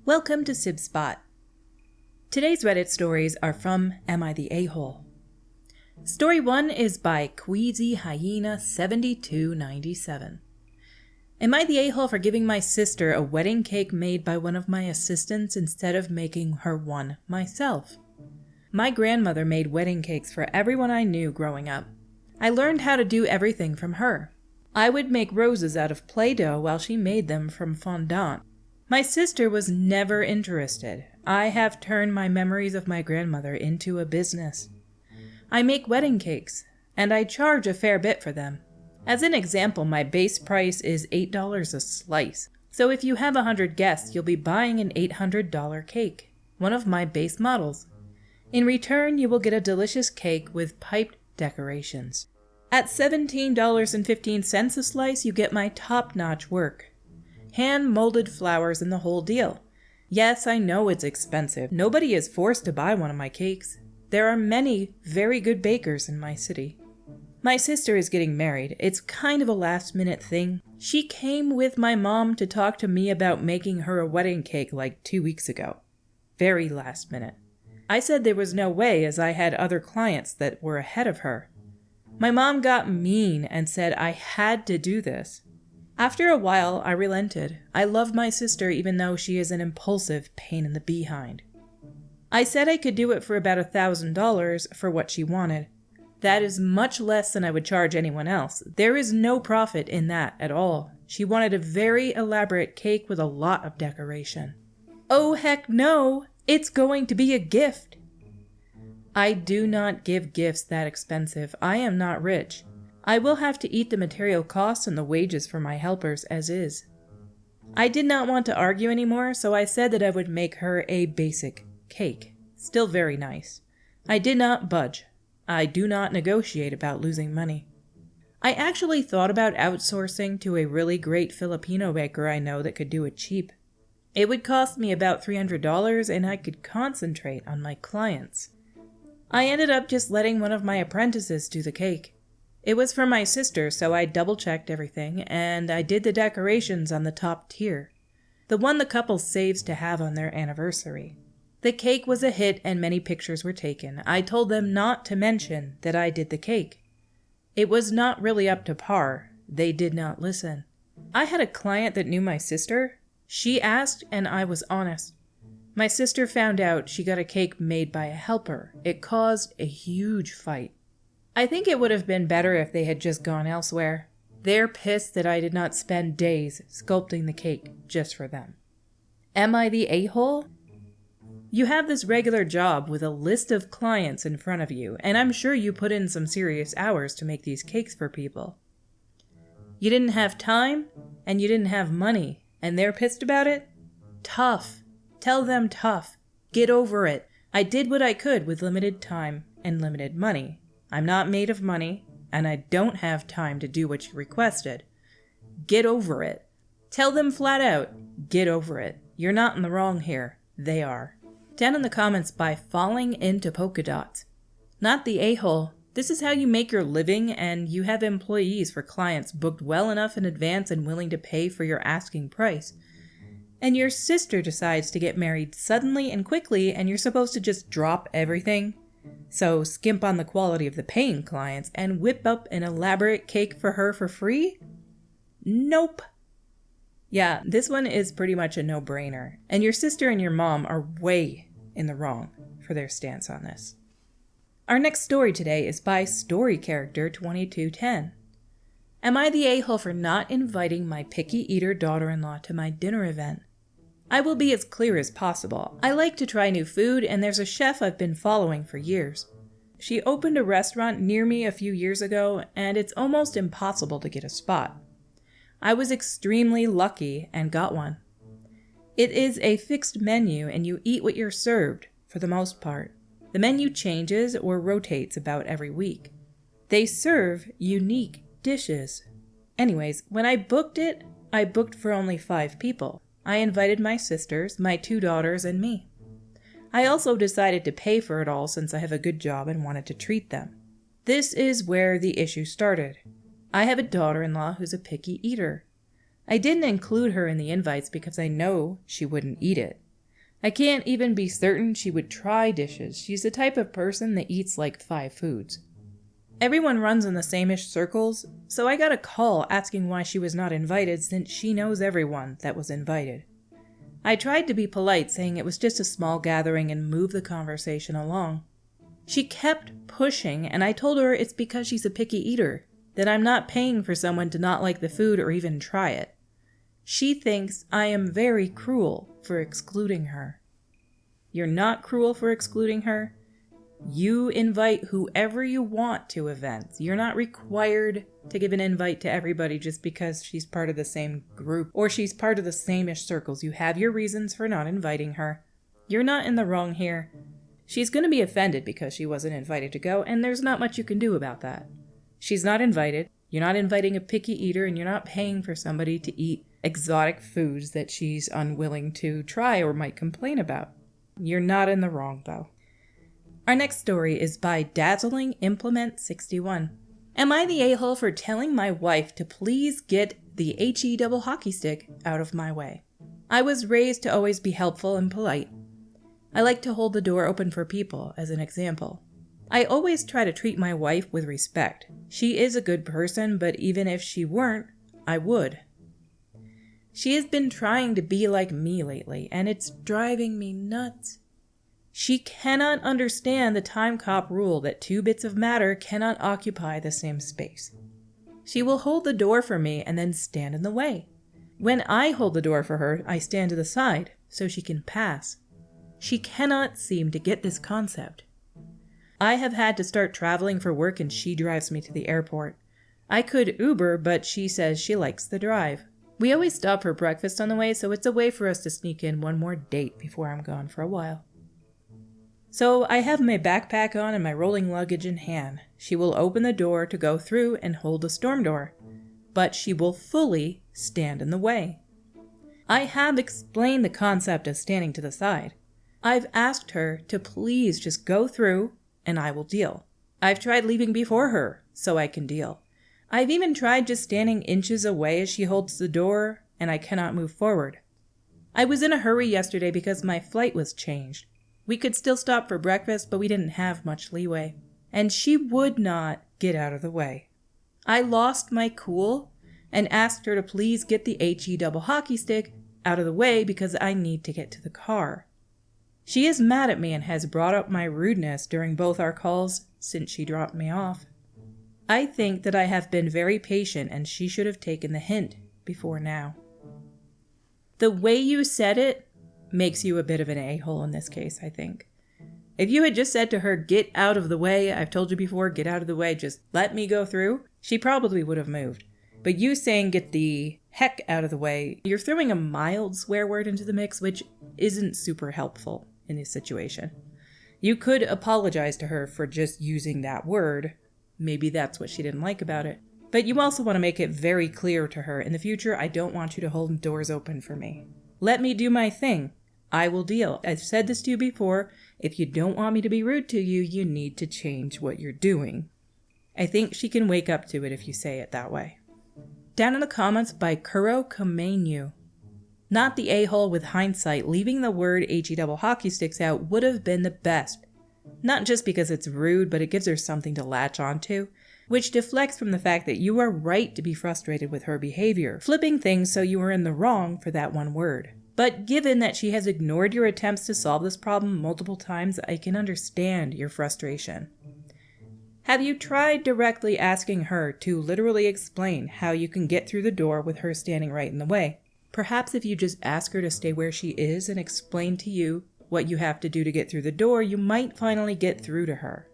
Welcome to Sib Spot. Today's Reddit stories are from Am I the A-Hole? Story 1 is by Queasy Hyena 7297. Am I the a-hole for giving my sister a wedding cake made by one of my assistants instead of making her one myself? My grandmother made wedding cakes for everyone I knew growing up. I learned how to do everything from her. I would make roses out of Play-Doh while she made them from fondant. My sister was never interested. I have turned my memories of my grandmother into a business. I make wedding cakes, and I charge a fair bit for them. As an example, my base price is $8 a slice. So if you have 100 guests, you'll be buying an $800 cake, one of my base models. In return, you will get a delicious cake with piped decorations. At $17.15 a slice, you get my top-notch work. Hand-molded flowers and the whole deal. Yes, I know it's expensive. Nobody is forced to buy one of my cakes. There are many very good bakers in my city. My sister is getting married. It's kind of a last-minute thing. She came with my mom to talk to me about making her a wedding cake like 2 weeks ago. Very last minute. I said there was no way as I had other clients that were ahead of her. My mom got mean and said I had to do this. After a while, I relented. I love my sister even though she is an impulsive pain in the behind. I said I could do it for about $1,000 for what she wanted. That is much less than I would charge anyone else. There is no profit in that at all. She wanted a very elaborate cake with a lot of decoration. Oh heck no! It's going to be a gift! I do not give gifts that expensive. I am not rich. I will have to eat the material costs and the wages for my helpers as is. I did not want to argue anymore, so I said that I would make her a basic cake. Still very nice. I did not budge. I do not negotiate about losing money. I actually thought about outsourcing to a really great Filipino baker I know that could do it cheap. It would cost me about $300 and I could concentrate on my clients. I ended up just letting one of my apprentices do the cake. It was for my sister, so I double-checked everything, and I did the decorations on the top tier, the one the couple saves to have on their anniversary. The cake was a hit and many pictures were taken. I told them not to mention that I did the cake. It was not really up to par. They did not listen. I had a client that knew my sister. She asked, and I was honest. My sister found out she got a cake made by a helper. It caused a huge fight. I think it would have been better if they had just gone elsewhere. They're pissed that I did not spend days sculpting the cake just for them. Am I the a-hole? You have this regular job with a list of clients in front of you, and I'm sure you put in some serious hours to make these cakes for people. You didn't have time, and you didn't have money, and they're pissed about it? Tough. Tell them tough. Get over it. I did what I could with limited time and limited money. I'm not made of money, and I don't have time to do what you requested. Get over it. Tell them flat out, get over it. You're not in the wrong here. They are. Down in the comments by Falling Into Polka Dots. Not the a-hole. This is how you make your living, and you have employees for clients booked well enough in advance and willing to pay for your asking price. And your sister decides to get married suddenly and quickly, and you're supposed to just drop everything? So skimp on the quality of the paying clients and whip up an elaborate cake for her for free? Nope. Yeah, this one is pretty much a no-brainer. And your sister and your mom are way in the wrong for their stance on this. Our next story today is by Story Character 2210. Am I the a-hole for not inviting my picky eater daughter-in-law to my dinner event? I will be as clear as possible. I like to try new food, and there's a chef I've been following for years. She opened a restaurant near me a few years ago, and it's almost impossible to get a spot. I was extremely lucky and got one. It is a fixed menu, and you eat what you're served, for the most part. The menu changes or rotates about every week. They serve unique dishes. Anyways, when I booked it, I booked for only 5 people. I invited my sisters, my 2 daughters, and me. I also decided to pay for it all since I have a good job and wanted to treat them. This is where the issue started. I have a daughter-in-law who's a picky eater. I didn't include her in the invites because I know she wouldn't eat it. I can't even be certain she would try dishes. She's the type of person that eats like 5 foods. Everyone runs in the same-ish circles, so I got a call asking why she was not invited since she knows everyone that was invited. I tried to be polite, saying it was just a small gathering and move the conversation along. She kept pushing, and I told her it's because she's a picky eater, that I'm not paying for someone to not like the food or even try it. She thinks I am very cruel for excluding her. You're not cruel for excluding her. You invite whoever you want to events. You're not required to give an invite to everybody just because she's part of the same group or she's part of the same-ish circles. You have your reasons for not inviting her. You're not in the wrong here. She's going to be offended because she wasn't invited to go, and there's not much you can do about that. She's not invited. You're not inviting a picky eater, and you're not paying for somebody to eat exotic foods that she's unwilling to try or might complain about. You're not in the wrong, though. Our next story is by Dazzling Implement 61. Am I the a-hole for telling my wife to please get the HE hockey stick out of my way? I was raised to always be helpful and polite. I like to hold the door open for people, as an example. I always try to treat my wife with respect. She is a good person, but even if she weren't, I would. She has been trying to be like me lately, and it's driving me nuts. She cannot understand the time cop rule that 2 bits of matter cannot occupy the same space. She will hold the door for me and then stand in the way. When I hold the door for her, I stand to the side so she can pass. She cannot seem to get this concept. I have had to start traveling for work and she drives me to the airport. I could Uber, but she says she likes the drive. We always stop for breakfast on the way, so it's a way for us to sneak in one more date before I'm gone for a while. So I have my backpack on and my rolling luggage in hand. She will open the door to go through and hold the storm door, but she will fully stand in the way. I have explained the concept of standing to the side. I've asked her to please just go through and I will deal. I've tried leaving before her so I can deal. I've even tried just standing inches away as she holds the door and I cannot move forward. I was in a hurry yesterday because my flight was changed. We could still stop for breakfast, but we didn't have much leeway. And she would not get out of the way. I lost my cool and asked her to please get the HE hockey stick out of the way because I need to get to the car. She is mad at me and has brought up my rudeness during both our calls since she dropped me off. I think that I have been very patient and she should have taken the hint before now. The way you said it makes you a bit of an a-hole in this case, I think. If you had just said to her, get out of the way, I've told you before, get out of the way, just let me go through, she probably would have moved. But you saying get the heck out of the way, you're throwing a mild swear word into the mix, which isn't super helpful in this situation. You could apologize to her for just using that word. Maybe that's what she didn't like about it. But you also want to make it very clear to her, in the future, I don't want you to hold doors open for me. Let me do my thing. I will deal. I've said this to you before. If you don't want me to be rude to you, you need to change what you're doing. I think she can wake up to it if you say it that way. Down in the comments by Kuro Kamenu. Not the a-hole with hindsight, leaving the word HE hockey sticks out would have been the best. Not just because it's rude, but it gives her something to latch onto, which deflects from the fact that you are right to be frustrated with her behavior, flipping things so you are in the wrong for that one word. But given that she has ignored your attempts to solve this problem multiple times, I can understand your frustration. Have you tried directly asking her to literally explain how you can get through the door with her standing right in the way? Perhaps if you just ask her to stay where she is and explain to you what you have to do to get through the door, you might finally get through to her.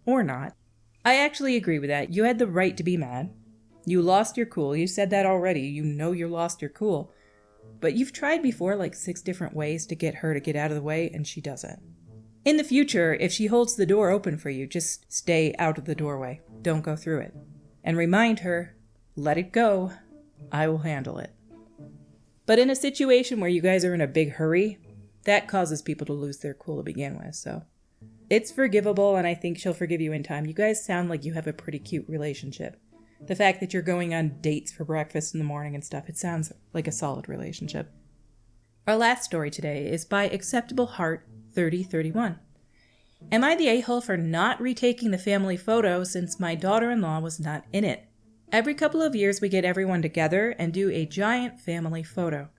Or not. I actually agree with that. You had the right to be mad. You lost your cool. You said that already. You know you lost your cool. But you've tried before like 6 different ways to get her to get out of the way, and she doesn't. In the future, if she holds the door open for you, just stay out of the doorway. Don't go through it. And remind her, let it go. I will handle it. But in a situation where you guys are in a big hurry, that causes people to lose their cool to begin with, so it's forgivable, and I think she'll forgive you in time. You guys sound like you have a pretty cute relationship. The fact that you're going on dates for breakfast in the morning and stuff, it sounds like a solid relationship. Our last story today is by Acceptable Heart 3031. Am I the a-hole for not retaking the family photo since my daughter-in-law was not in it? Every couple of years we get everyone together and do a giant family photo.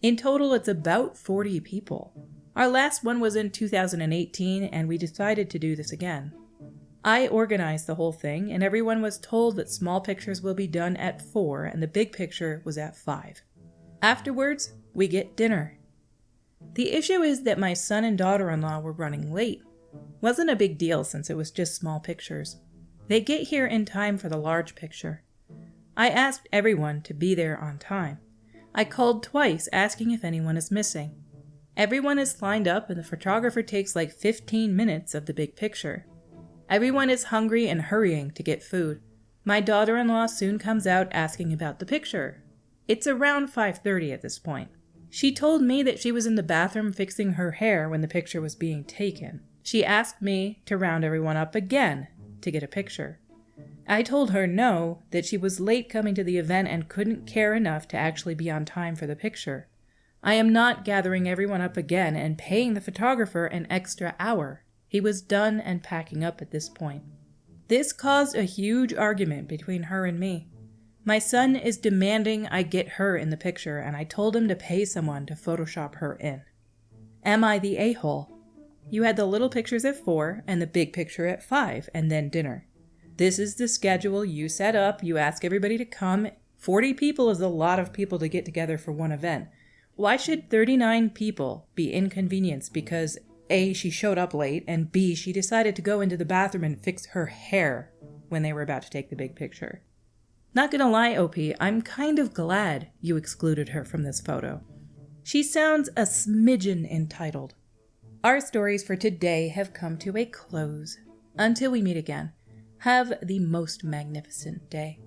In total it's about 40 people. Our last one was in 2018 and we decided to do this again. I organized the whole thing and everyone was told that small pictures will be done at 4 and the big picture was at 5. Afterwards, we get dinner. The issue is that my son and daughter-in-law were running late. Wasn't a big deal since it was just small pictures. They get here in time for the large picture. I asked everyone to be there on time. I called twice asking if anyone is missing. Everyone is lined up and the photographer takes like 15 minutes of the big picture. Everyone is hungry and hurrying to get food. My daughter-in-law soon comes out asking about the picture. It's around 5:30 at this point. She told me that she was in the bathroom fixing her hair when the picture was being taken. She asked me to round everyone up again to get a picture. I told her no, that she was late coming to the event and couldn't care enough to actually be on time for the picture. I am not gathering everyone up again and paying the photographer an extra hour. He was done and packing up at this point. This caused a huge argument between her and me. My son is demanding I get her in the picture, and I told him to pay someone to Photoshop her in. Am I the a-hole? You had the little pictures at 4 and the big picture at 5, and then dinner. This is the schedule you set up. You ask everybody to come. 40 people is a lot of people to get together for one event. Why should 39 people be inconvenienced because A, she showed up late, and B, she decided to go into the bathroom and fix her hair when they were about to take the big picture? Not gonna lie, OP, I'm kind of glad you excluded her from this photo. She sounds a smidgen entitled. Our stories for today have come to a close. Until we meet again, have the most magnificent day.